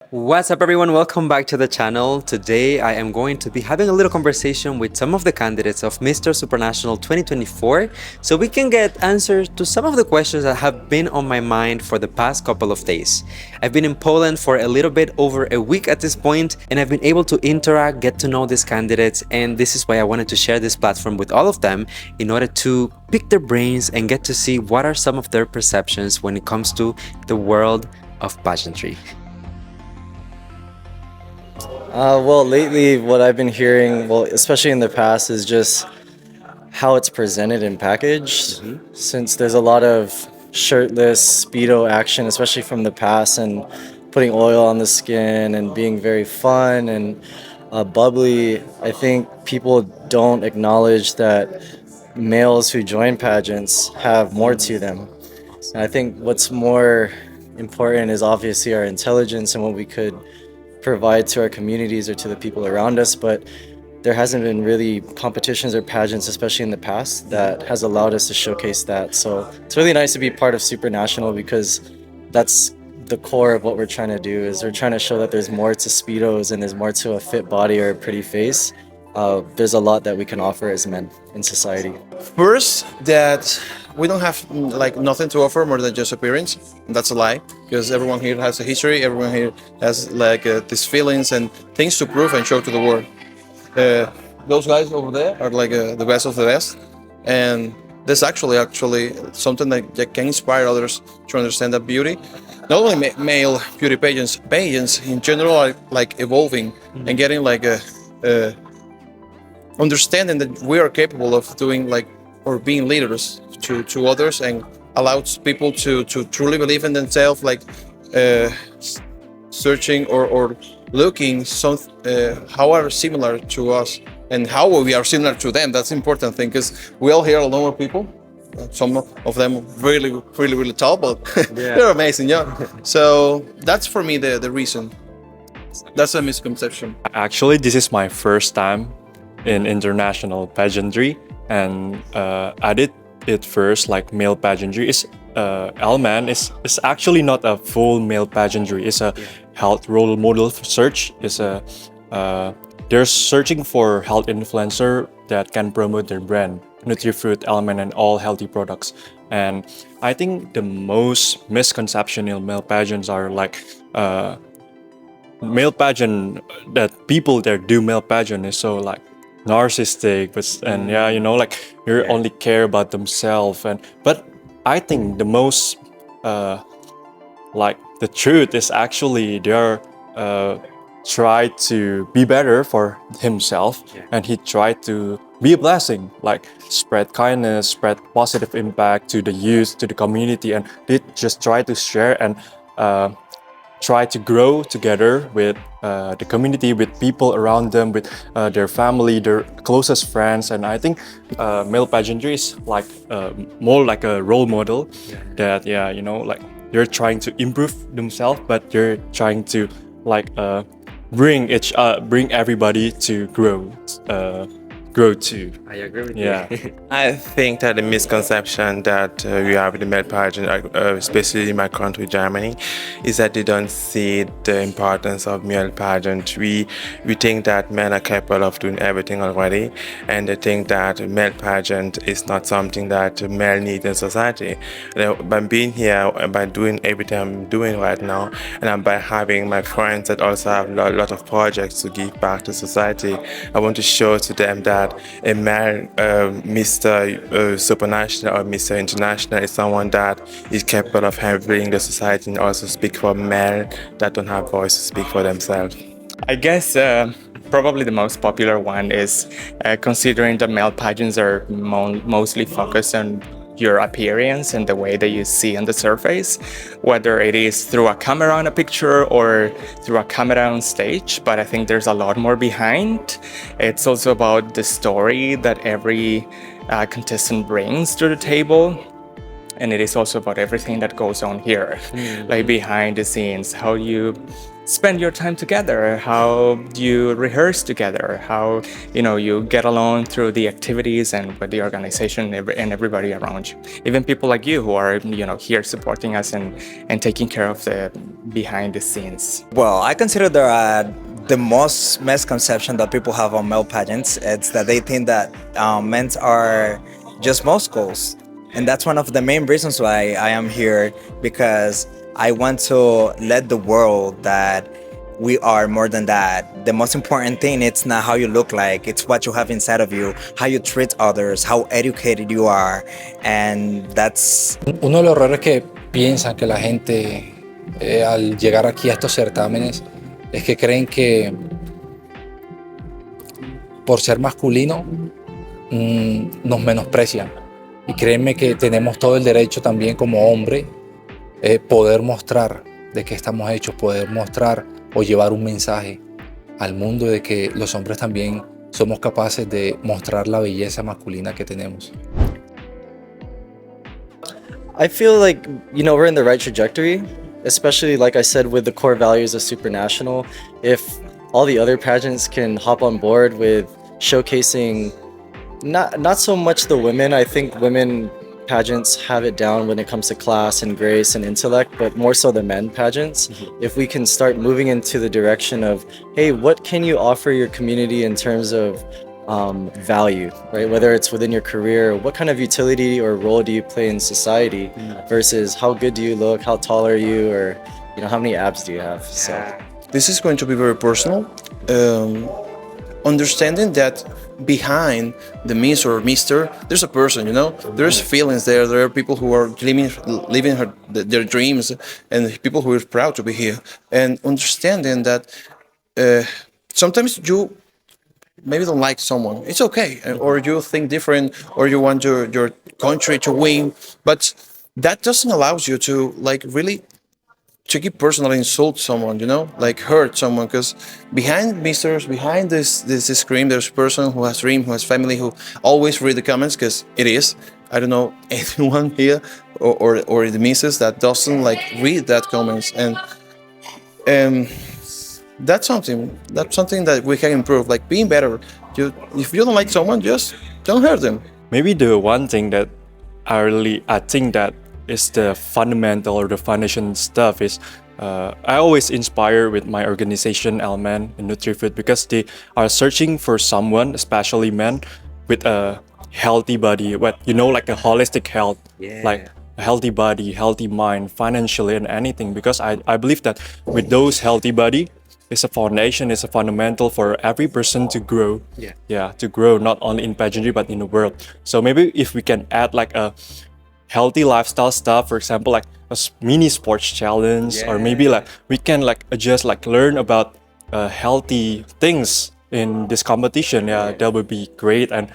What's up, everyone? Welcome back to the channel. Today, I am going to be having a little conversation with some of the candidates of Mister Supranational 2024 so we can get answers to some of the questions that have been on my mind for the past couple of days. I've been in Poland for a little bit over a week at this point, and I've been able to interact, get to know these candidates, and this is why I wanted to share this platform with all of them in order to pick their brains and get to see what are some of their perceptions when it comes to the world of pageantry. Lately, what I've been hearing, especially in the past, is just how it's presented and packaged. Since there's a lot of shirtless Speedo action, especially from the past, and putting oil on the skin and being very fun and bubbly, I think people don't acknowledge that males who join pageants have more to them. And I think what's more important is obviously our intelligence and what we could provide to our communities or to the people around us, but there hasn't been really competitions or pageants, especially in the past, that has allowed us to showcase that. So it's really nice to be part of Supranational because that's the core of what we're trying to do. Is we're trying to show that there's more to Speedos and there's more to a fit body or a pretty face. There's a lot that we can offer as men in society. First, that we don't have like nothing to offer more than just appearance. That's a lie, because everyone here has a history. Everyone here has like these feelings and things to prove and show to the world. Those guys over there are like the best of the best, and this actually something that can inspire others to understand that beauty. Not only male beauty pageants in general are like evolving and getting like a understanding that we are capable of doing like or being leaders to others and allows people to truly believe in themselves, like searching or looking some however similar to us and how we are similar to them. That's the important thing, because we all here are normal people. Some of them really tall, but they're amazing, yeah. So that's for me the reason. That's a misconception. Actually, this is my first time in international pageantry, and I did it first like male pageantry. Is Elman is actually not a full male pageantry. It's a health role model search. It's a they're searching for health influencer that can promote their brand, NutriFruit, Element, and all healthy products. And I think the most misconception in male pageants are like male pageant, that people that do male pageant is so like narcissistic, and like you only care about themselves. And but I think the most like the truth is actually they're try to be better for himself, and he tried to be a blessing, like spread kindness, spread positive impact to the youth, to the community, and they just try to share and try to grow together with the community, with people around them, with their family, their closest friends. And I think male pageantry is like more like a role model that like they're trying to improve themselves, but they're trying to like bring everybody to grow too. I agree with Yeah. you. I think that the misconception that we have with the male pageant, especially in my country, Germany, is that they don't see the importance of male pageant. We think that men are capable of doing everything already, and they think that male pageant is not something that male need in society. By being here, by doing everything I'm doing right now, and by having my friends that also have a lot of projects to give back to society, I want to show to them that a male Mr. Supranational or Mr. International is someone that is capable of handling the society and also speak for men that don't have voice to speak for themselves. I guess probably the most popular one is considering that male pageants are mostly focused on your appearance and the way that you see on the surface, whether it is through a camera on a picture or through a camera on stage. But I think there's a lot more behind. It's also about the story that every contestant brings to the table. And it is also about everything that goes on here, like behind the scenes, how you spend your time together, how you rehearse together, how you get along through the activities and with the organization and everybody around you. Even people like you who are here supporting us and taking care of the behind the scenes. Well, I consider the most misconception that people have on male pageants. It's that they think that men are just muscles, and that's one of the main reasons why I am here, because I want to let the world that we are more than that. The most important thing, it's not how you look like, it's what you have inside of you, how you treat others, how educated you are, and that's Uno de los errores que piensan que la gente al llegar aquí a estos certámenes es que creen que por ser masculino nos menosprecian. Y créanme que tenemos todo el derecho también como hombre poder mostrar de qué estamos hechos, poder mostrar o llevar un mensaje al mundo de que los hombres también somos capaces de mostrar la belleza masculina que tenemos. I feel like, we're in the right trajectory, especially, like I said, with the core values of Supranational. If all the other pageants can hop on board with showcasing not so much the women. I think women pageants have it down when it comes to class and grace and intellect, but more so the men pageants. If we can start moving into the direction of, hey, what can you offer your community in terms of value, right? Whether it's within your career, what kind of utility or role do you play in society versus how good do you look, how tall are you, or how many abs do you have? So This is going to be very personal. Understanding that behind the Miss or Mister, there's a person, there's feelings there. There are people who are living their dreams, and people who are proud to be here. And understanding that sometimes you maybe don't like someone, it's okay, or you think different, or you want your country to win, but that doesn't allow you to really take it personally, insult someone, like hurt someone, because behind this screen, there's a person who has dream, who has family, who always read the comments, because it is. I don't know anyone here or the misses that doesn't read that comments, and that's something that we can improve, being better. If you don't like someone, just don't hurt them. Maybe the one thing that I think that is the fundamental or the foundation stuff is I always inspire with my organization Alman in NutriFood, because they are searching for someone, especially men, with a healthy body, like a holistic health, like a healthy body, healthy mind, financially and anything. Because I believe that with those healthy body, it's a foundation, it's a fundamental for every person to grow. To grow not only in pageantry but in the world. So maybe if we can add a healthy lifestyle stuff, for example, a mini sports challenge, or maybe we can just learn about healthy things in this competition. That would be great and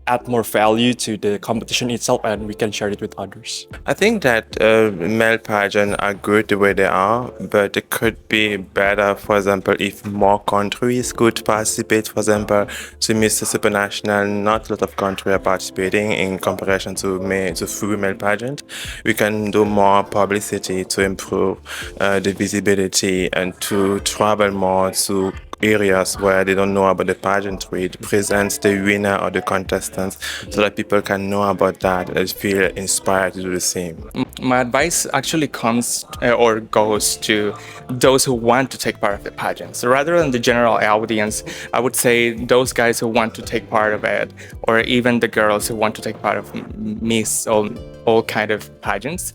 add more value to the competition itself, and we can share it with others. I think that male pageants are good the way they are, but it could be better, for example, if more countries could participate. For example, to Mister Supranational, not a lot of countries are participating in comparison to full male pageant. We can do more publicity to improve the visibility and to travel more to areas where they don't know about the pageantry, to present the winner or the contestants, so that people can know about that and feel inspired to do the same. My advice actually comes or goes to those who want to take part of the pageant. So rather than the general audience, I would say those guys who want to take part of it, or even the girls who want to take part of Miss all kind of pageants,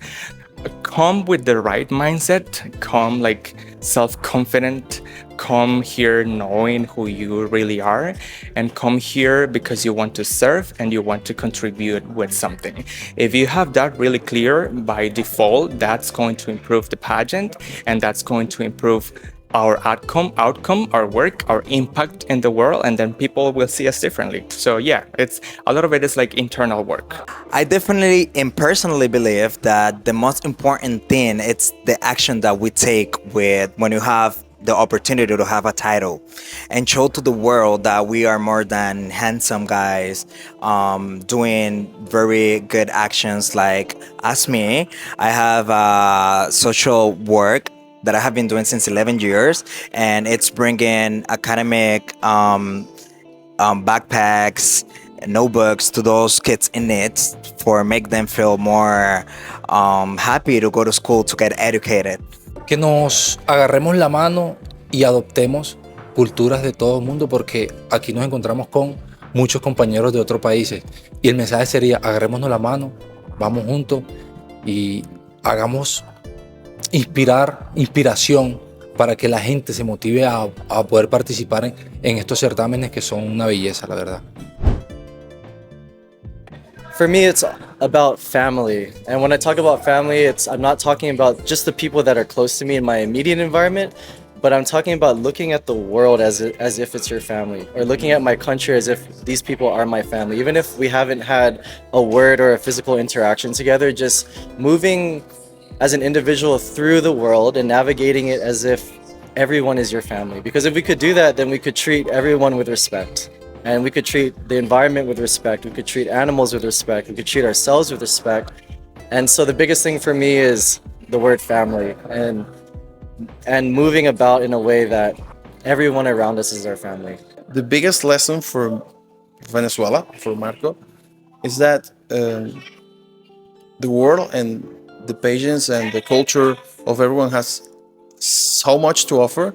come with the right mindset, come self-confident, come here knowing who you really are, and come here because you want to serve and you want to contribute with something. If you have that really clear by default, that's going to improve the pageant, and that's going to improve our outcome, our work, our impact in the world, and then people will see us differently. So it's a lot of it is internal work. I definitely and personally believe that the most important thing is the action that we take when you have the opportunity to have a title and show to the world that we are more than handsome guys doing very good actions. Like as me, I have social work that I have been doing since 11 years, and it's bringing academic backpacks, notebooks to those kids in need for make them feel more happy to go to school to get educated. Que nos agarremos la mano y adoptemos culturas de todo el mundo, porque aquí nos encontramos con muchos compañeros de otros países y el mensaje sería: agarrémonos la mano, vamos juntos y hagamos inspiración para que la gente se motive a poder participar en estos certámenes que son una belleza, la verdad. For me, it's about family. And when I talk about family, I'm not talking about just the people that are close to me in my immediate environment, but I'm talking about looking at the world as if it's your family, or looking at my country as if these people are my family. Even if we haven't had a word or a physical interaction together, just moving as an individual through the world and navigating it as if everyone is your family. Because if we could do that, then we could treat everyone with respect. And we could treat the environment with respect. We could treat animals with respect. We could treat ourselves with respect. And so the biggest thing for me is the word family, and moving about in a way that everyone around us is our family. The biggest lesson for Venezuela, for Marco, is that the world and the patience and the culture of everyone has so much to offer.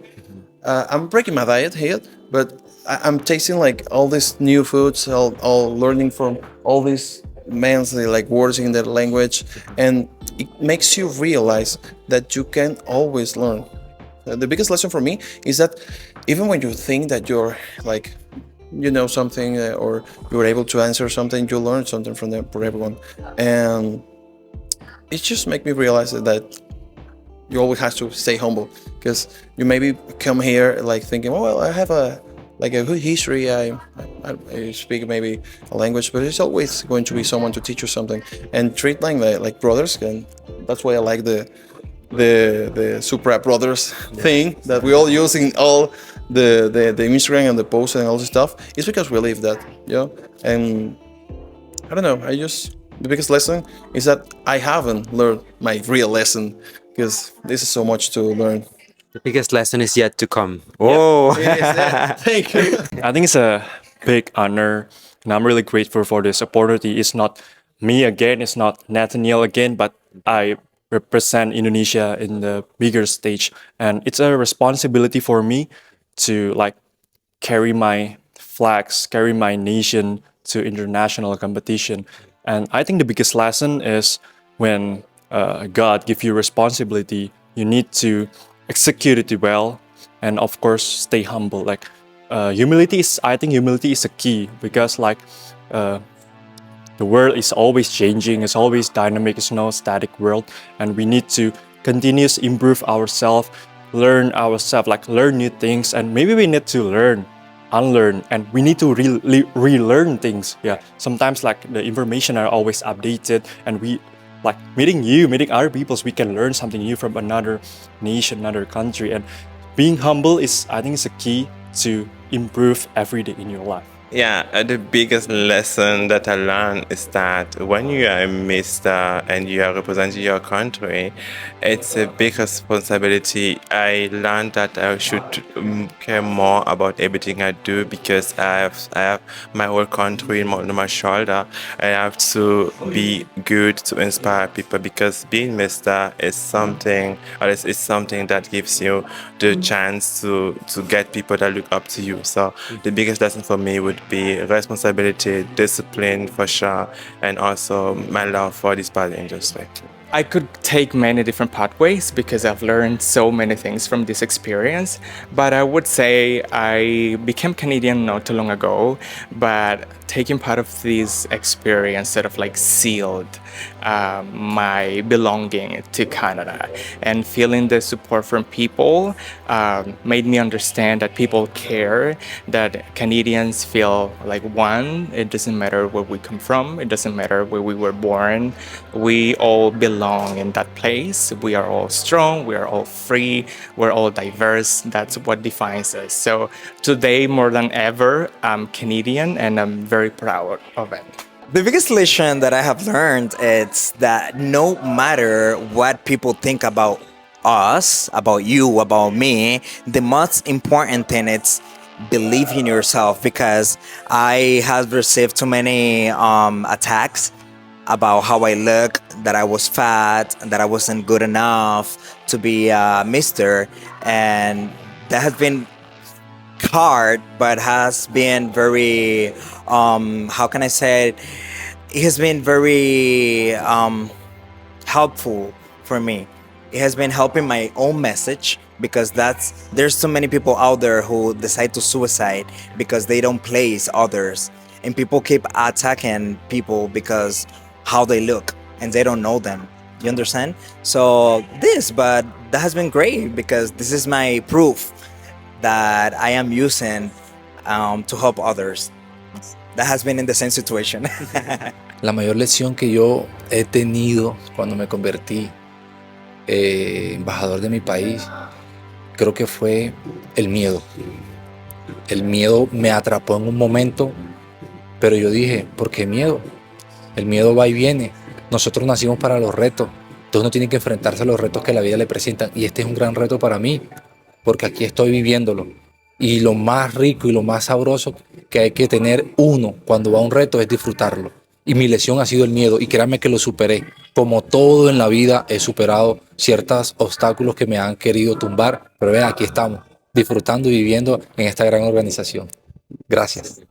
I'm breaking my diet here, but I'm tasting like all these new foods, all learning from all these men's like words in their language, and it makes you realize that you can always learn. The biggest lesson for me is that even when you think that you're like, you know something, or you're able to answer something, you learn something from them, for everyone, and it just makes me realize that you always have to stay humble, because you maybe come here like thinking, oh, well, I have a good history, I speak maybe a language, but it's always going to be someone to teach you something, and treat them like brothers. And that's why I like the Supra Brothers thing that we all use in all the Instagram and the posts and all this stuff. It's because we live that, you know. And I don't know, the biggest lesson is that I haven't learned my real lesson, because this is so much to learn. The biggest lesson is yet to come. Oh, Thank you. I think it's a big honor, and I'm really grateful for this opportunity. It's not me again, it's not Nathaniel again, but I represent Indonesia in the bigger stage, and it's a responsibility for me to like carry my flags, carry my nation to international competition. And I think the biggest lesson is when God gives you responsibility, you need to execute it well, and of course stay humble. Like humility is a key, because like the world is always changing, it's always dynamic, it's no static world, and we need to continuously improve ourselves, learn new things, and maybe we need to unlearn, and we need to relearn things. Yeah, sometimes like the information are always updated, and we like meeting other peoples, we can learn something new from another nation, another country. And being humble is, I think, is a key to improve every day in your life. Yeah, the biggest lesson that I learned is that when you are a mister and you are representing your country, it's a big responsibility. I learned that I should care more about everything I do, because I have my whole country on my shoulder. I have to be good to inspire people, because being mister is something, or it's something that gives you the chance to get people that look up to you. So the biggest lesson for me would be responsibility, discipline for sure, and also my love for this part industry. I could take many different pathways because I've learned so many things from this experience, but I would say I became Canadian not too long ago, but taking part of this experience sort of like sealed my belonging to Canada, and feeling the support from people made me understand that people care, that Canadians feel like one. It doesn't matter where we come from, it doesn't matter where we were born, we all belong in that place. We are all strong, we are all free, we're all diverse. That's what defines us. So today more than ever, I'm Canadian, and I'm very proud of it. The biggest lesson that I have learned is that no matter what people think about us, about you, about me, the most important thing is believe in yourself, because I have received too many attacks about how I look, that I was fat, that I wasn't good enough to be a mister, and that has been hard, but has been very, how can I say it? It has been very helpful for me. It has been helping my own message, because there's so many people out there who decide to suicide because they don't place others, and people keep attacking people because how they look and they don't know them. You understand? So but that has been great, because this is my proof that I am using to help others that has been in the same situation. La mayor lección que yo he tenido cuando me convertí embajador de mi país, creo que fue el miedo. El miedo me atrapó en un momento, pero yo dije, ¿por qué miedo? El miedo va y viene. Nosotros nacimos para los retos. Entonces uno tiene que enfrentarse a los retos que la vida le presentan. Y este es un gran reto para mí, porque aquí estoy viviéndolo. Y lo más rico y lo más sabroso que hay que tener uno cuando va a un reto es disfrutarlo. Y mi lesión ha sido el miedo, y créanme que lo superé. Como todo en la vida, he superado ciertos obstáculos que me han querido tumbar, pero vean, aquí estamos, disfrutando y viviendo en esta gran organización. Gracias.